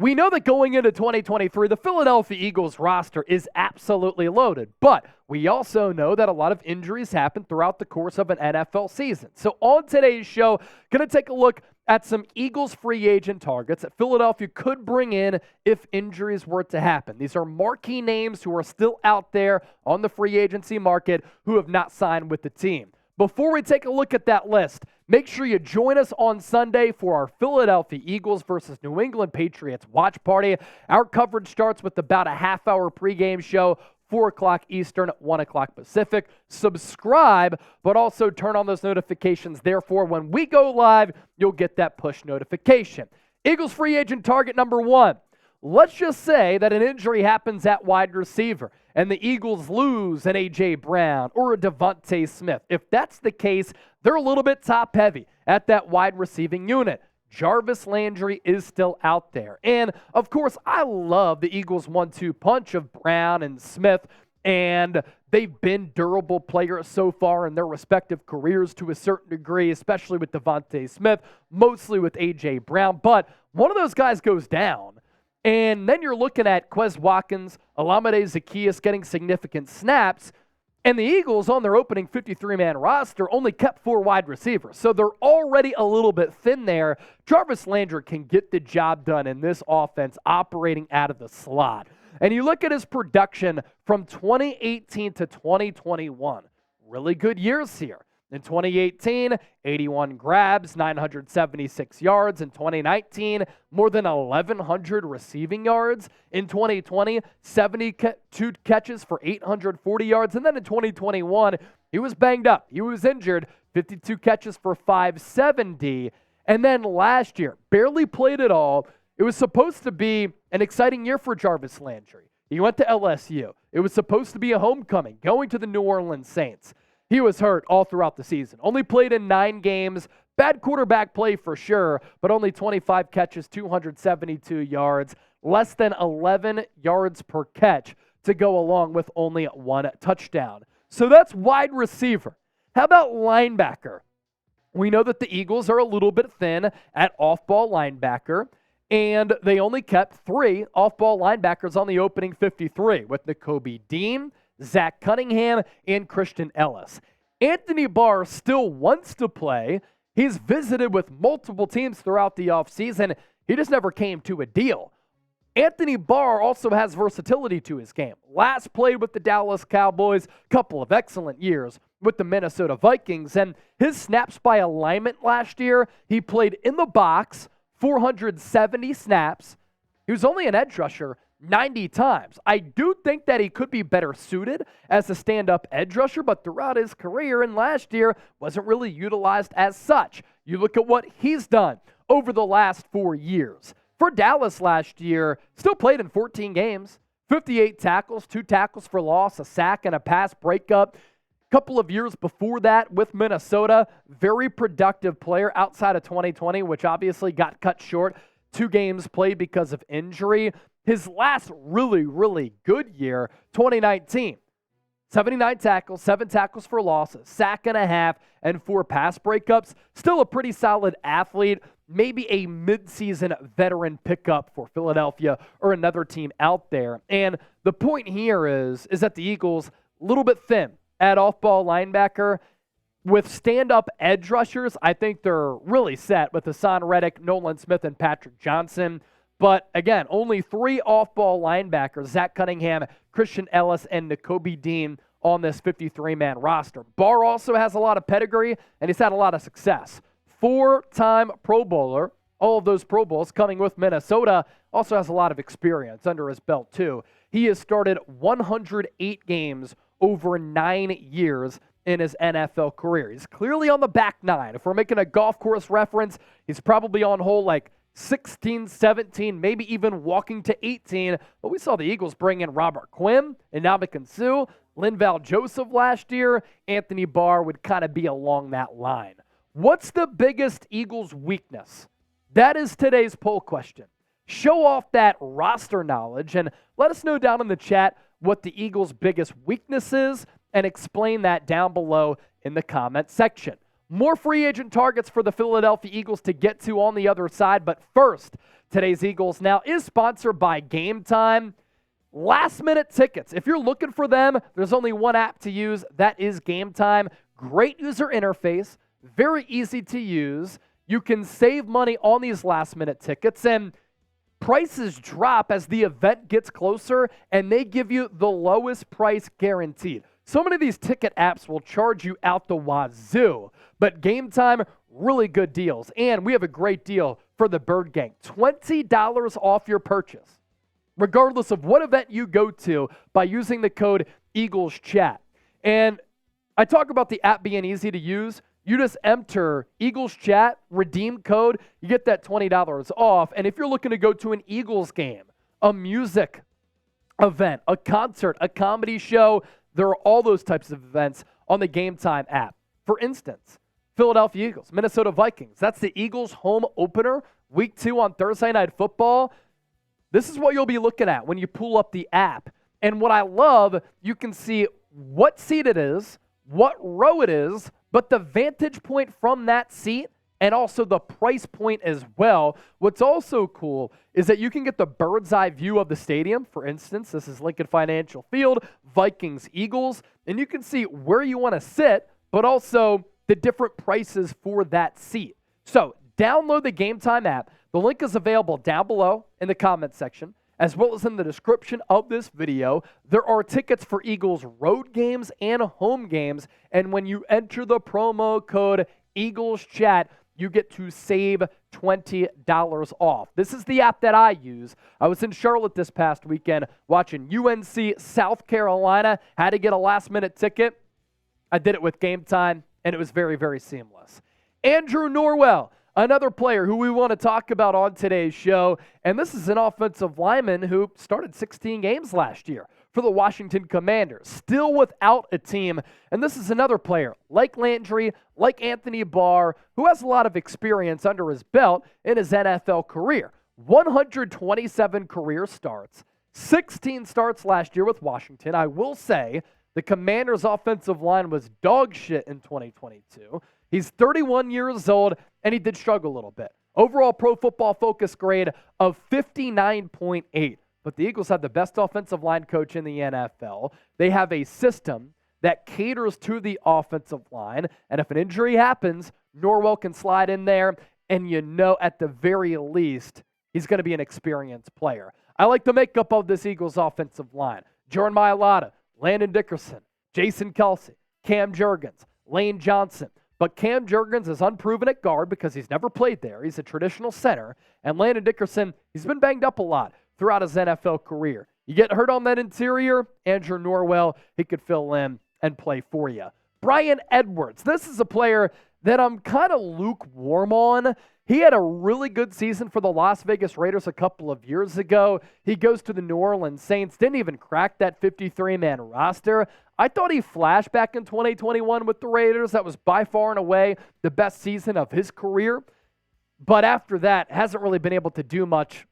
We know that going into 2023, the Philadelphia Eagles roster is absolutely loaded, but we also know that a lot of injuries happen throughout the course of an NFL season. So on today's show, going to take a look at some Eagles free agent targets that Philadelphia could bring in if injuries were to happen. These are marquee names who are still out there on the free agency market who have not signed with the team. Before we take a look at that list, make sure you join us on Sunday for our Philadelphia Eagles versus New England Patriots watch party. Our coverage starts with about a half-hour pregame show, 4 o'clock Eastern, 1 o'clock Pacific. Subscribe, but also turn on those notifications. Therefore, when we go live, you'll get that push notification. Eagles free agent target number 1. Let's just say that an injury happens at wide receiver and the Eagles lose an A.J. Brown or a Devontae Smith. If that's the case, they're a little bit top-heavy at that wide receiving unit. Jarvis Landry is still out there. And, of course, I love the Eagles' 1-2 punch of Brown and Smith, and they've been durable players so far in their respective careers to a certain degree, especially with Devontae Smith, mostly with A.J. Brown. But one of those guys goes down, and then you're looking at Quez Watkins, Olamide Zaccheaus getting significant snaps, and the Eagles on their opening 53-man roster only kept 4 wide receivers. So they're already a little bit thin there. Jarvis Landry can get the job done in this offense operating out of the slot. And you look at his production from 2018 to 2021. Really good years here. In 2018, 81 grabs, 976 yards. In 2019, more than 1,100 receiving yards. In 2020, 72 catches for 840 yards. And then in 2021, he was banged up. He was injured, 52 catches for 570. And then last year, barely played at all. It was supposed to be an exciting year for Jarvis Landry. He went to LSU. It was supposed to be a homecoming, going to the New Orleans Saints. He was hurt all throughout the season. Only played in 9 games. Bad quarterback play for sure, but only 25 catches, 272 yards, less than 11 yards per catch to go along with only 1 touchdown. So that's wide receiver. How about linebacker? We know that the Eagles are a little bit thin at off-ball linebacker, and they only kept 3 off-ball linebackers on the opening 53 with Nakobe Dean, Zach Cunningham, and Christian Ellis. Anthony Barr still wants to play. He's visited with multiple teams throughout the offseason. He just never came to a deal. Anthony Barr also has versatility to his game. Last played with the Dallas Cowboys, couple of excellent years with the Minnesota Vikings, and his snaps by alignment last year, he played in the box, 470 snaps. He was only an edge rusher 90 times. I do think that he could be better suited as a stand-up edge rusher, but throughout his career and last year wasn't really utilized as such. You look at what he's done over the last 4 years. For Dallas last year, still played in 14 games, 58 tackles, 2 tackles for loss, a sack, and a pass breakup. Couple of years before that with Minnesota, very productive player outside of 2020, which obviously got cut short. 2 games played because of injury. His last really, really good year, 2019, 79 tackles, 7 tackles for loss, a sack and a half, and 4 pass breakups. Still a pretty solid athlete, maybe a midseason veteran pickup for Philadelphia or another team out there. And the point here is that the Eagles, a little bit thin at off-ball linebacker. With stand-up edge rushers, I think they're really set with Hassan Reddick, Nolan Smith, and Patrick Johnson. But again, only 3 off-ball linebackers, Zach Cunningham, Christian Ellis, and Nakobe Dean on this 53-man roster. Barr also has a lot of pedigree, and he's had a lot of success. 4-time Pro Bowler, all of those Pro Bowls coming with Minnesota, also has a lot of experience under his belt too. He has started 108 games over 9 years in his NFL career. He's clearly on the back 9. If we're making a golf course reference, he's probably on hole like 16, 17, maybe even walking to 18. But we saw the Eagles bring in Robert Quinn and Ndamukong Suh, Linval Joseph last year. Anthony Barr would kind of be along that line. What's the biggest Eagles weakness? That is today's poll question. Show off that roster knowledge and let us know down in the chat what the Eagles' biggest weakness is and explain that down below in the comment section. More free agent targets for the Philadelphia Eagles to get to on the other side. But first, today's Eagles Now is sponsored by Game Time. Last-minute tickets. If you're looking for them, there's only one app to use. That is Game Time. Great user interface. Very easy to use. You can save money on these last-minute tickets, and prices drop as the event gets closer, and they give you the lowest price guaranteed. So many of these ticket apps will charge you out the wazoo, but Game Time, really good deals. And we have a great deal for the Bird Gang. $20 off your purchase, regardless of what event you go to, by using the code EaglesChat. And I talk about the app being easy to use. You just enter EaglesChat, redeem code, you get that $20 off. And if you're looking to go to an Eagles game, a music event, a concert, a comedy show, there are all those types of events on the Game Time app. For instance, Philadelphia Eagles, Minnesota Vikings. That's the Eagles home opener, week 2 on Thursday Night Football. This is what you'll be looking at when you pull up the app. And what I love, you can see what seat it is, what row it is, but the vantage point from that seat, and also the price point as well. What's also cool is that you can get the bird's eye view of the stadium. For instance, this is Lincoln Financial Field, Vikings, Eagles, and you can see where you want to sit, but also the different prices for that seat. So download the Game Time app. The link is available down below in the comment section, as well as in the description of this video. There are tickets for Eagles road games and home games, and when you enter the promo code EaglesChat, you get to save $20 off. This is the app that I use. I was in Charlotte this past weekend watching UNC South Carolina. Had to get a last-minute ticket. I did it with Game Time, and it was very, very seamless. Andrew Norwell, another player who we want to talk about on today's show, and this is an offensive lineman who started 16 games last year for the Washington Commanders, still without a team. And this is another player like Landry, like Anthony Barr, who has a lot of experience under his belt in his NFL career. 127 career starts, 16 starts last year with Washington. I will say the Commanders' offensive line was dog shit in 2022. He's 31 years old, and he did struggle a little bit. Overall Pro Football Focus grade of 59.8. But the Eagles have the best offensive line coach in the NFL. They have a system that caters to the offensive line. And if an injury happens, Norwell can slide in there. And you know, at the very least, he's going to be an experienced player. I like the makeup of this Eagles offensive line. Jordan Mailata, Landon Dickerson, Jason Kelsey, Cam Jurgens, Lane Johnson. But Cam Jurgens is unproven at guard because he's never played there. He's a traditional center. And Landon Dickerson, he's been banged up a lot throughout his NFL career. You get hurt on that interior, Andrew Norwell, he could fill in and play for you. Bryan Edwards, this is a player that I'm kind of lukewarm on. He had a really good season for the Las Vegas Raiders a couple of years ago. He goes to the New Orleans Saints, didn't even crack that 53-man roster. I thought he flashed back in 2021 with the Raiders. That was by far and away the best season of his career. But after that, hasn't really been able to do much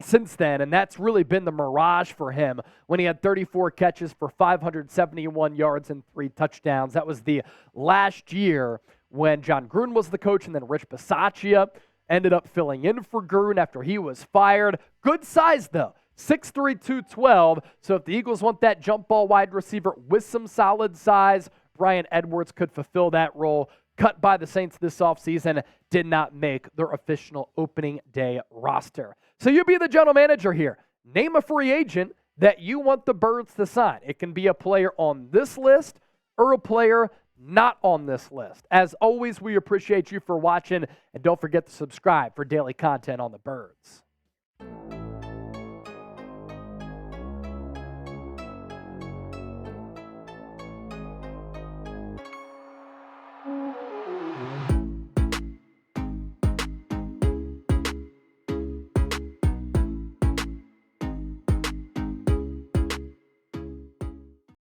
since then, and that's really been the mirage for him when he had 34 catches for 571 yards and 3 touchdowns. That was the last year when John Gruden was the coach, and then Rich Bisaccia ended up filling in for Gruden after he was fired. Good size, though. 6'3", 212. So if the Eagles want that jump ball wide receiver with some solid size, Bryan Edwards could fulfill that role. Cut by the Saints this offseason, did not make their official opening day roster. So you be the general manager here. Name a free agent that you want the Birds to sign. It can be a player on this list or a player not on this list. As always, we appreciate you for watching, and don't forget to subscribe for daily content on the Birds.